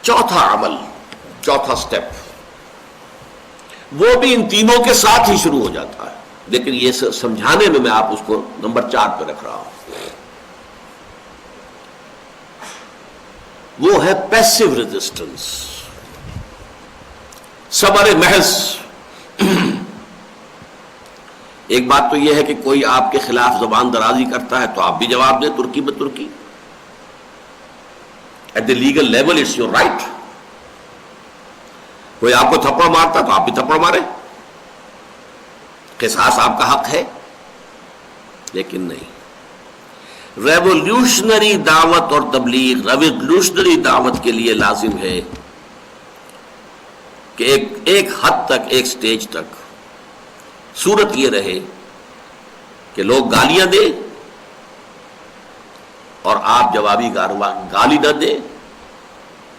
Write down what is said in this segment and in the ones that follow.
چوتھا عمل، چوتھا سٹیپ، وہ بھی ان تینوں کے ساتھ ہی شروع ہو جاتا ہے، لیکن یہ سمجھانے میں آپ اس کو نمبر 4 پہ رکھ رہا ہوں۔ وہ ہے پیسو ریزسٹنس، صبر محض۔ ایک بات تو یہ ہے کہ کوئی آپ کے خلاف زبان درازی کرتا ہے تو آپ بھی جواب دیں ترکی میں ترکی، at the legal level it's your right. کوئی آپ کو تھپڑ مارتا تو آپ بھی تھپڑ مارے، قصاص آپ کا حق ہے، لیکن نہیں۔ ریولیوشنری دعوت اور تبلیغ، ریولیوشنری دعوت کے لیے لازم ہے کہ ایک حد تک، ایک سٹیج تک صورت یہ رہے کہ لوگ گالیاں دیں اور آپ جوابی گالی نہ دیں،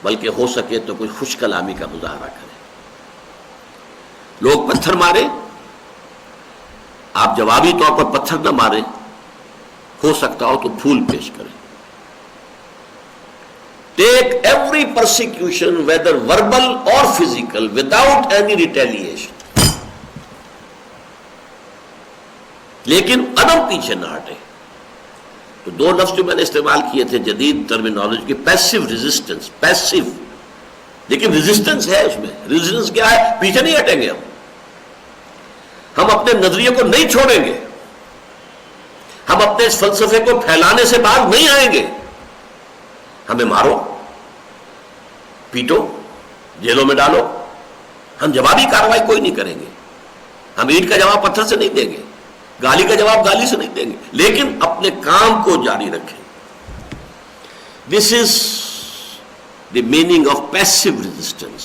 بلکہ ہو سکے تو کوئی خوش کلامی کا مظاہرہ کریں۔ لوگ پتھر مارے، آپ جوابی طور پر پتھر نہ ماریں، ہو سکتا ہو تو پھول پیش کریں۔ Take every persecution weather verbal اور فزیکل وداؤٹ اینی ریٹیلیشن، لیکن قدم پیچھے نہ ہٹے۔ تو 2 لفظ جو میں نے استعمال کیے تھے جدید ٹرمینالوجی کی، پیسو ریزسٹنس، پیسو، لیکن ریزسٹنس ہے اس میں۔ ریزسٹنس کیا ہے؟ پیچھے نہیں ہٹیں گے، ہم اپنے نظریے کو نہیں چھوڑیں گے، ہم اپنے اس فلسفے کو پھیلانے سے باز نہیں آئیں گے۔ ہمیں مارو، پیٹو، جیلوں میں ڈالو، ہم جوابی کارروائی کوئی نہیں کریں گے۔ ہم اینٹ کا جواب پتھر سے نہیں دیں گے، گالی کا جواب گالی سے نہیں دیں گے، لیکن اپنے کام کو جاری رکھیں۔ This is the meaning of passive resistance.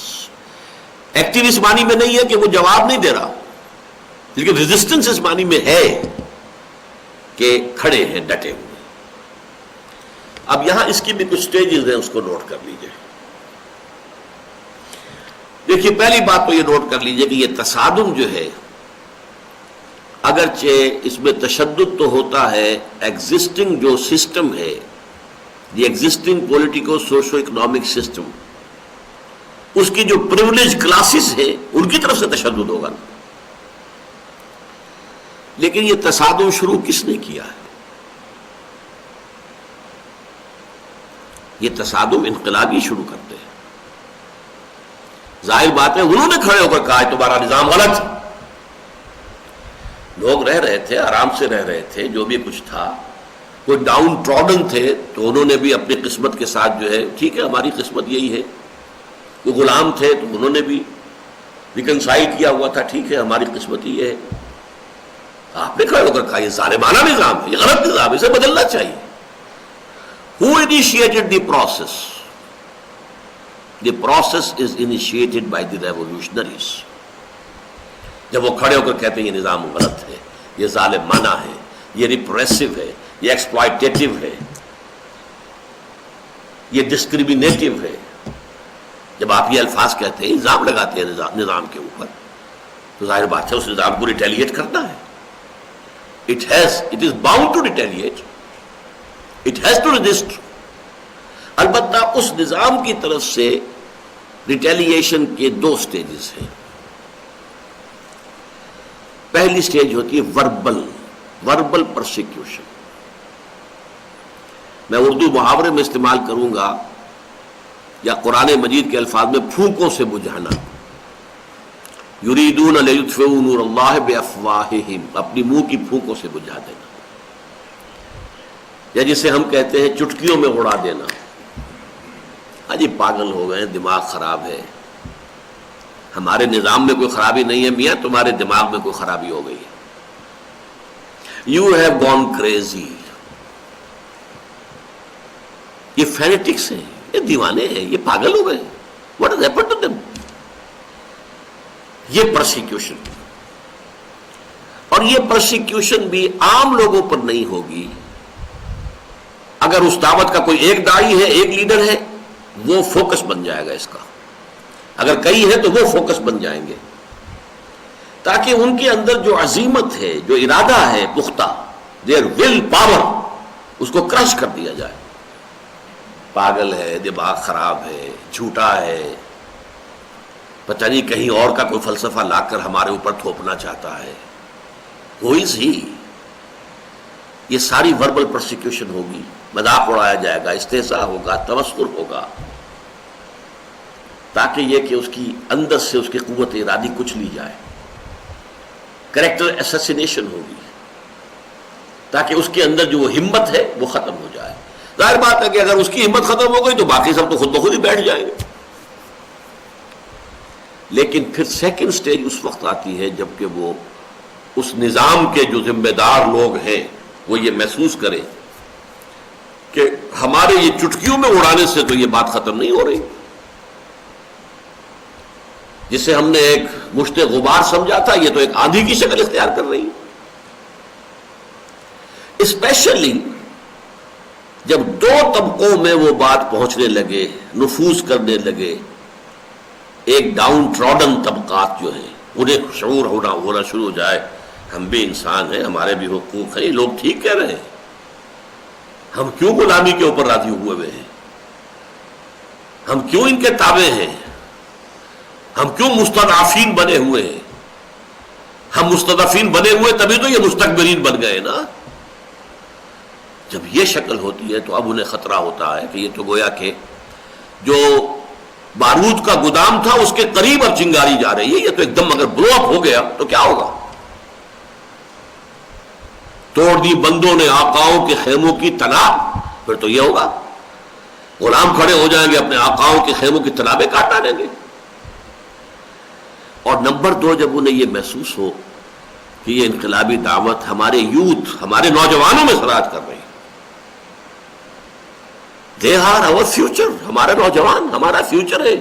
Active اس معنی میں نہیں ہے کہ وہ جواب نہیں دے رہا، لیکن ریزسٹنس اس معنی میں ہے کہ کھڑے ہیں، ڈٹے ہوئے۔ اب یہاں اس کی بھی کچھ سٹیجز ہیں، اس کو نوٹ کر لیجئے۔ دیکھیے، پہلی بات تو یہ نوٹ کر لیجئے کہ یہ تصادم جو ہے، اگرچہ اس میں تشدد تو ہوتا ہے، ایگزسٹنگ جو سسٹم ہے، the existing politico socio economic system, اس کی جو پریولیج کلاسز ہے ان کی طرف سے تشدد ہوگا، لیکن یہ تصادم شروع کس نے کیا ہے؟ یہ تصادم انقلابی شروع کرتے ہیں۔ ظاہر بات ہے انہوں نے کھڑے ہو کر کہا تمہارا نظام غلط۔ لوگ رہ رہے تھے، آرام سے رہ رہے تھے، جو بھی کچھ تھا، کوئی ڈاؤن ٹراڈن تھے تو انہوں نے بھی اپنی قسمت کے ساتھ جو ہے، ٹھیک ہے ہماری قسمت یہی ہے۔ وہ غلام تھے تو انہوں نے بھی ریکنسائل کیا ہوا تھا، ٹھیک ہے ہماری قسمت یہ ہے۔ آپ نے کھڑے ہو کر کہا یہ ظالمانہ نظام ہے، یہ غلط نظام ہے، اسے بدلنا چاہیے۔ Who initiated the process? The process is initiated by the revolutionaries. جب وہ کھڑے ہو کر کہتے ہیں یہ نظام غلط ہے، یہ ظالمانہ ہے، یہ ریپریسو ہے، یہ ایکسپلائٹیٹو ہے، یہ ڈسکریمنیٹو ہے، جب آپ یہ الفاظ کہتے ہیں، الزام لگاتے ہیں نظام کے اوپر، تو ظاہر بات ہے اس نظام کو ریٹیلیٹ کرنا ہے۔ It is bound to retaliate. It has to resist. البتہ اس نظام کی طرف سے ریٹیلیشن کے 2 سٹیجز ہیں۔ پہلی سٹیج ہوتی ہے وربل پرسیکیوشن۔ میں اردو محاورے میں استعمال کروں گا یا قرآن مجید کے الفاظ میں پھونکوں سے بجھانا۔ یریدون لیطفئوا نور اللہ بافواہہم، اپنی منہ کی پھونکوں سے بجھا دینا، یا جسے ہم کہتے ہیں چٹکیوں میں اڑا دینا۔ ہاں جی پاگل ہو گئے، دماغ خراب ہے، ہمارے نظام میں کوئی خرابی نہیں ہے میاں، تمہارے دماغ میں کوئی خرابی ہو گئی ہے، یو ہیو گون کریزی۔ یہ فینیٹکس ہیں، یہ دیوانے ہیں، یہ پاگل ہو گئے، what has happened to them. یہ پرسیکیوشن، اور یہ پرسیکیوشن بھی عام لوگوں پر نہیں ہوگی۔ اگر اس دعوت کا کوئی ایک داعی ہے، ایک لیڈر ہے، وہ فوکس بن جائے گا اس کا، اگر کئی ہے تو وہ فوکس بن جائیں گے، تاکہ ان کے اندر جو عزیمت ہے، جو ارادہ ہے پختہ، دیئر ول پاور، اس کو کرش کر دیا جائے۔ پاگل ہے، دماغ خراب ہے، جھوٹا ہے، پتہ نہیں کہیں اور کا کوئی فلسفہ لا کر ہمارے اوپر تھوپنا چاہتا ہے. Who is he؟ یہ ساری وربل پرسیکیوشن ہوگی، مذاق اڑایا جائے گا، استہزاء ہوگا، تمسخر ہوگا، تاکہ یہ کہ اس کی اندر سے اس کی قوت ارادی کچھ لی جائے. کریکٹر اسیسینیشن ہوگی تاکہ اس کے اندر جو وہ ہمت ہے وہ ختم ہو جائے. ظاہر بات ہے کہ اگر اس کی ہمت ختم ہو گئی تو باقی سب تو خود بخود ہی بیٹھ جائیں گے. لیکن پھر سیکنڈ سٹیج اس وقت آتی ہے جب کہ وہ اس نظام کے جو ذمہ دار لوگ ہیں وہ یہ محسوس کریں کہ ہمارے یہ چٹکیوں میں اڑانے سے تو یہ بات ختم نہیں ہو رہی. جسے ہم نے ایک مشت غبار سمجھا تھا یہ تو ایک آندھی کی شکل اختیار کر رہی. اسپیشلی جب دو طبقوں میں وہ بات پہنچنے لگے، نفوذ کرنے لگے، ایک ڈاؤن ٹراڈن طبقات جو ہیں انہیں شعور ہونا شروع ہو جائے، ہم بھی انسان ہیں، ہمارے بھی حقوق ہیں، یہ لوگ ٹھیک کہہ رہے ہیں، ہم کیوں غلامی کے اوپر راضی ہوئے ہیں، ہم کیوں ان کے تابع ہیں، ہم کیوں مستضعفین بنے ہوئے ہیں. ہم مستضعفین بنے ہوئے تبھی تو یہ مستکبرین بن گئے نا. جب یہ شکل ہوتی ہے تو اب انہیں خطرہ ہوتا ہے کہ یہ تو گویا کہ جو بارود کا گودام تھا اس کے قریب اب چنگاری جا رہی ہے، یہ تو ایک دم اگر بلو اپ ہو گیا تو کیا ہوگا. توڑ دی بندوں نے آقاؤں کے خیموں کی تناب، پھر تو یہ ہوگا غلام کھڑے ہو جائیں گے، اپنے آقاؤں کے خیموں کی تنابیں کاٹ ڈالیں گے. اور نمبر دو، جب انہیں یہ محسوس ہو کہ یہ انقلابی دعوت ہمارے یوتھ، ہمارے نوجوانوں میں سراج کر رہی ہے. دے آر آور فیوچر، ہمارا نوجوان ہمارا فیوچر ہے.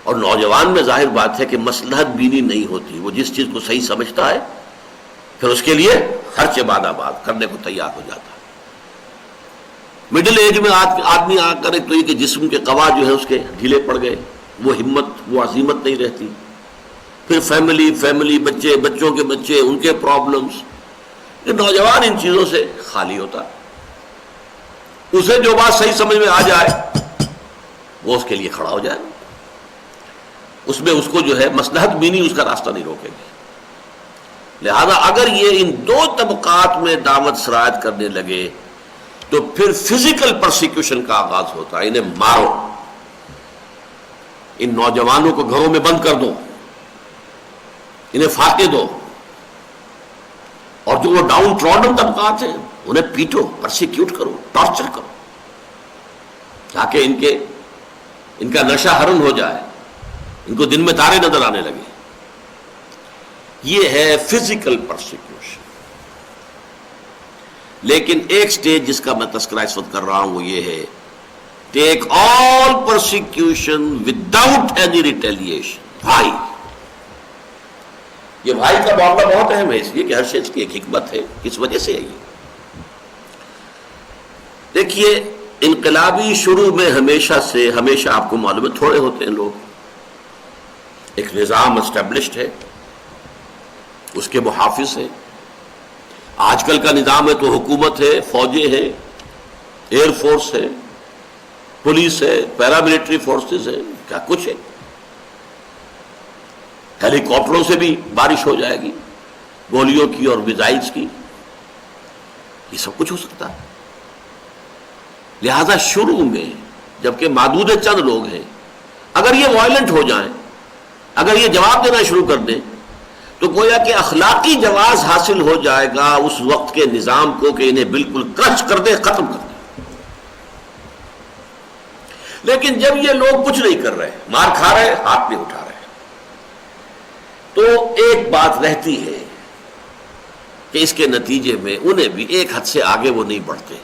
اور نوجوان میں ظاہر بات ہے کہ مصلحت بینی نہیں ہوتی، وہ جس چیز کو صحیح سمجھتا ہے پھر اس کے لیے خرچ باد آباد کرنے کو تیار ہو جاتا ہے. مڈل ایج میں آدمی آ کر ایک تو یہ کہ جسم کے قوا جو ہے اس کے ڈھیلے پڑ گئے، وہ ہمت، وہ عزیمت نہیں رہتی. پھر فیملی بچے، بچوں کے بچے، ان کے پرابلمز. یہ نوجوان ان چیزوں سے خالی ہوتا، اسے جو بات صحیح سمجھ میں آ جائے وہ اس کے لیے کھڑا ہو جائے. اس میں اس کو جو ہے مصلحت بینی اس کا راستہ نہیں روکے گی. لہذا اگر یہ ان دو طبقات میں دعوت سراج کرنے لگے تو پھر فزیکل پرسیکیوشن کا آغاز ہوتا ہے. انہیں مارو، ان نوجوانوں کو گھروں میں بند کر دو، انہیں فاقے دو، اور جو وہ ڈاؤن ٹراڈن طبقات ہیں انہیں پیٹو، پرسیکیوٹ کرو، ٹارچر کرو، تاکہ ان کا نشہ حرم ہو جائے، ان کو دن میں تارے نظر آنے لگے. یہ ہے فزیکل پرسیکیوشن. لیکن ایک سٹیج جس کا میں تذکرہ اس وقت کر رہا ہوں وہ یہ ہے ٹیک آل پرسیکیوشن وداؤٹ اینی ریٹیلیشن. بھائی، یہ بھائی کا معاملہ بہت اہم ہے، اس لیے کہ ہر شخص کی ایک حکمت ہے، کس وجہ سے ہے یہ. دیکھیے انقلابی شروع میں ہمیشہ آپ کو معلوم ہے تھوڑے ہوتے ہیں لوگ. ایک نظام اسٹیبلشڈ ہے، اس کے محافظ ہیں. آج کل کا نظام ہے تو حکومت ہے، فوجیں ہیں، ایئر فورس ہے، پولیس ہے، پیراملٹری فورسز ہے، کیا کچھ ہے. ہیلی کاپٹروں سے بھی بارش ہو جائے گی، گولیوں کی اور میزائلز کی، یہ سب کچھ ہو سکتا ہے. لہذا شروع میں جبکہ معدود چند لوگ ہیں، اگر یہ وائلنٹ ہو جائیں، اگر یہ جواب دینا شروع کر دیں تو گویا کہ اخلاقی جواز حاصل ہو جائے گا اس وقت کے نظام کو کہ انہیں بالکل کرچ کر دے، ختم کر دے. لیکن جب یہ لوگ کچھ نہیں کر رہے، مار کھا رہے، ہاتھ نہیں اٹھا رہے، تو ایک بات رہتی ہے کہ اس کے نتیجے میں انہیں بھی ایک حد سے آگے وہ نہیں بڑھتے،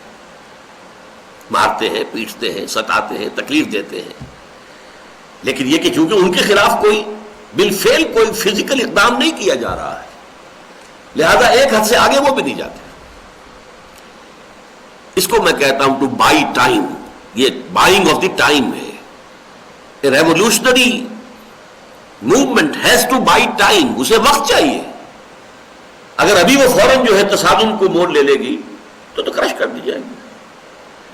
مارتے ہیں، پیٹتے ہیں، ستاتے ہیں، تکلیف دیتے ہیں. لیکن یہ کہ چونکہ ان کے خلاف کوئی بالفعل کوئی فزیکل اقدام نہیں کیا جا رہا ہے، لہذا ایک حد سے آگے وہ بھی نہیں جاتے. اس کو میں کہتا ہوں ٹو بائی ٹائم. یہ بائنگ آف دی ٹائم ہے. Revolutionary movement has to buy time. اسے وقت چاہیے. اگر ابھی وہ فوراً جو ہے تصادم کو موڑ لے لے گی تو کرش کر دی جائے گی.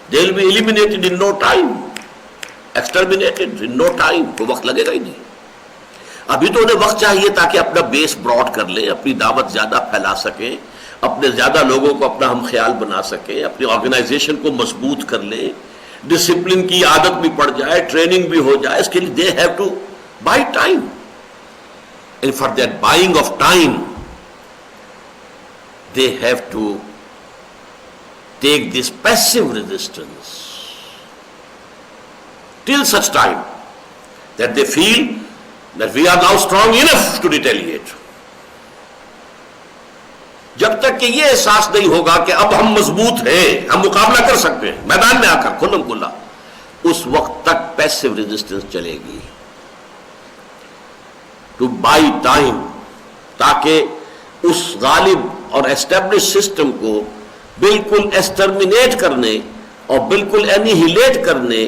They will be eliminated in no time. exterminated in no time. کوئی وقت لگے گا ہی نہیں. ابھی تو انہیں وقت چاہیے تاکہ اپنا بیس براڈ کر لیں, اپنی دعوت زیادہ پھیلا سکیں, اپنے زیادہ لوگوں کو اپنا ہم خیال بنا سکیں, اپنی آرگنائزیشن کو مضبوط کر لیں, ڈسپلن کی عادت بھی پڑ جائے, ٹریننگ بھی ہو جائے. اس کے لیے they have to buy time. And for that buying of time, they have to take this passive resistance till such time that they feel that we are now strong enough to retaliate. جب تک کہ یہ احساس نہیں ہوگا کہ اب ہم مضبوط ہیں, ہم مقابلہ کر سکتے ہیں میدان میں آ کر کھلم کھلا, اس وقت تک پیسو ریزسٹنس چلے گی. ٹو بائی ٹائم, تاکہ اس غالب اور اسٹیبلش سسٹم کو بالکل ایکسٹرمینیٹ کرنے اور بالکل انہیلیٹ کرنے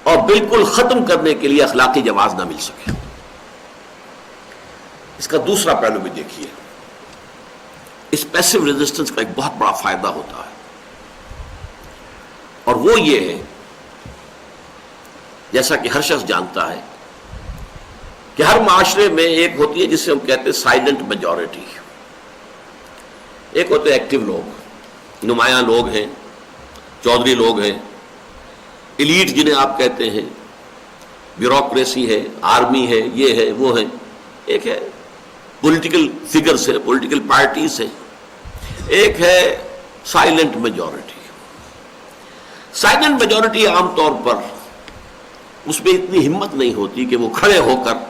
اور بالکل ختم کرنے کے لیے اخلاقی جواز نہ مل سکے. اس کا دوسرا پہلو بھی دیکھیے. اس پیسو ریزسٹنس کا ایک بہت بڑا فائدہ ہوتا ہے, اور وہ یہ ہے, جیسا کہ ہر شخص جانتا ہے کہ ہر معاشرے میں ایک ہوتی ہے جسے ہم کہتے ہیں سائلنٹ میجورٹی. ایک ہوتے ہیں ایکٹیو لوگ, نمایاں لوگ ہیں, چودھری لوگ ہیں, ایلیٹ جنہیں آپ کہتے ہیں, بیوروکریسی ہے, آرمی ہے, یہ ہے, وہ ہے. ایک ہے پولیٹیکل فگرز ہے, پولیٹیکل پارٹیز ہے. ایک ہے سائلنٹ میجورٹی. سائلنٹ میجورٹی عام طور پر اس میں اتنی ہمت نہیں ہوتی کہ وہ کھڑے ہو کر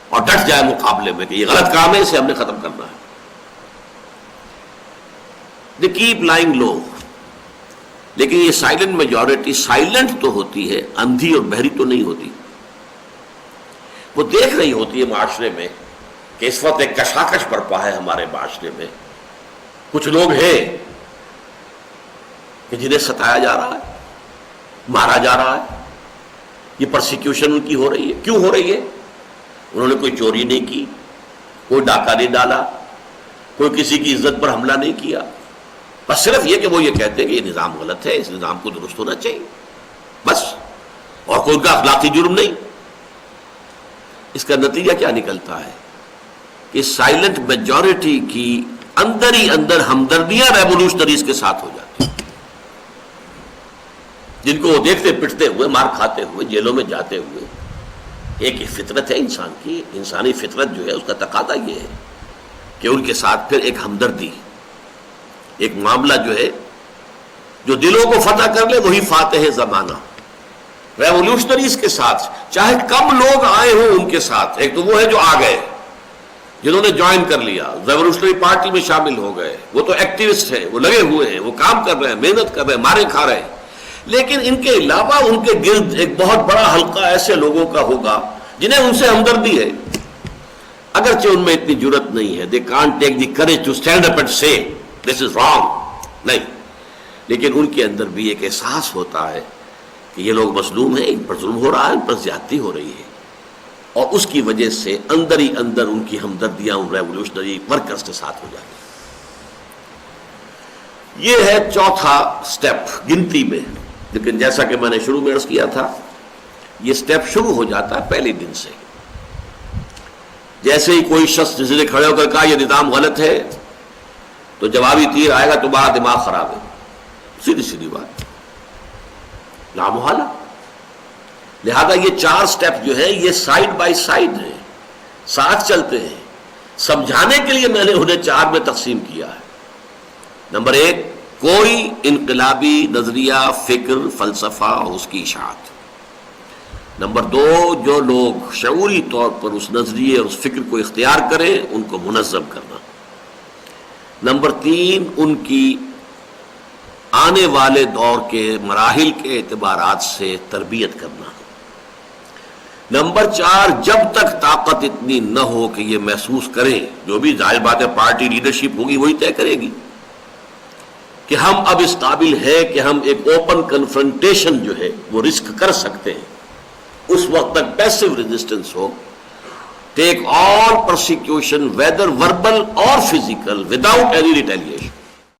اور ڈٹ جائے مقابلے میں کہ یہ غلط کام ہے, اسے ہم نے ختم کرنا ہے. They keep lying low. لیکن یہ سائلنٹ میجورٹی سائلنٹ تو ہوتی ہے, اندھی اور بہری تو نہیں ہوتی. وہ دیکھ رہی ہوتی ہے معاشرے میں کہ اس وقت ایک کشاکش برپا ہے ہمارے معاشرے میں. کچھ لوگ ہیں کہ جنہیں ستایا جا رہا ہے, مارا جا رہا ہے, یہ پرسیکیوشن ان کی ہو رہی ہے. کیوں ہو رہی ہے؟ انہوں نے کوئی چوری نہیں کی, کوئی ڈاکہ نہیں ڈالا, کوئی کسی کی عزت پر حملہ نہیں کیا, بس صرف یہ کہ وہ یہ کہتے ہیں کہ یہ نظام غلط ہے, اس نظام کو درست ہونا چاہیے, بس. اور کوئی ان کا اخلاقی جرم نہیں. اس کا نتیجہ کیا نکلتا ہے کہ سائلنٹ میجورٹی کی اندر ہی اندر ہمدردیاں ریولوشنریز کے ساتھ ہو جاتی ہیں, جن کو وہ دیکھتے پٹتے ہوئے, مار کھاتے ہوئے, جیلوں میں جاتے ہوئے. ایک فطرت ہے انسان کی, انسانی فطرت جو ہے اس کا تقاضا یہ ہے کہ ان کے ساتھ پھر ایک ہمدردی, ایک معاملہ جو ہے جو دلوں کو فتح کر لے وہی فاتح زمانہ. ریولوشنریز کے ساتھ چاہے کم لوگ آئے ہوں ان کے ساتھ, ایک تو وہ ہے جو آ گئے, جنہوں نے جوائن کر لیا, ریولوشنری پارٹی میں شامل ہو گئے, وہ تو ایکٹیوسٹ ہیں, وہ لگے ہوئے ہیں, وہ کام کر رہے ہیں, محنت کر رہے ہیں, مارے کھا رہے ہیں. لیکن ان کے علاوہ ان کے گرد ایک بہت بڑا حلقہ ایسے لوگوں کا ہوگا جنہیں ان سے ہمدردی ہے, اگرچہ ان میں اتنی جرت نہیں ہے. they can't take the courage to stand up and say this is wrong, نہیں, لیکن ان کے اندر بھی ایک احساس ہوتا ہے کہ یہ لوگ مظلوم ہیں, ان پر ظلم ہو رہا ہے, ان پر زیادتی ہو رہی ہے, اور اس کی وجہ سے اندر ہی اندر ان کی ہمدردیاں ان ریولوشنری ورکرز کے ساتھ ہو جاتی ہیں. یہ ہے چوتھا سٹیپ گنتی میں. لیکن جیسا کہ میں نے شروع میں عرض کیا تھا, یہ سٹیپ شروع ہو جاتا ہے پہلے دن سے. جیسے ہی کوئی شخص جس نے کھڑے ہو کر کہا یہ نظام غلط ہے, تو جوابی تیر آئے گا تمہارا دماغ خراب ہے. سیدھی سیدھی بات, لامحالہ. لہذا یہ چار سٹیپ جو ہے یہ سائیڈ بائی سائیڈ ہیں, ساتھ چلتے ہیں. سمجھانے کے لیے میں نے انہیں چار میں تقسیم کیا ہے. نمبر 1, کوئی انقلابی نظریہ, فکر, فلسفہ اور اس کی اشاعت. نمبر 2, جو لوگ شعوری طور پر اس نظریے اور اس فکر کو اختیار کریں ان کو منظم کرنا. نمبر 3, ان کی آنے والے دور کے مراحل کے اعتبارات سے تربیت کرنا. نمبر 4, جب تک طاقت اتنی نہ ہو کہ یہ محسوس کریں, جو بھی ظاہر بات ہے پارٹی لیڈرشپ ہوگی وہی طے کرے گی کہ ہم اب اس قابل ہے کہ ہم ایک اوپن کنفرنٹیشن جو ہے وہ رسک کر سکتے ہیں, اس وقت تک پیسو ریزسٹنس ہو. ٹیک آل پرسیکیوشن ویدر وربل اور فزیکل وداؤٹ اینی ریٹیلیشن.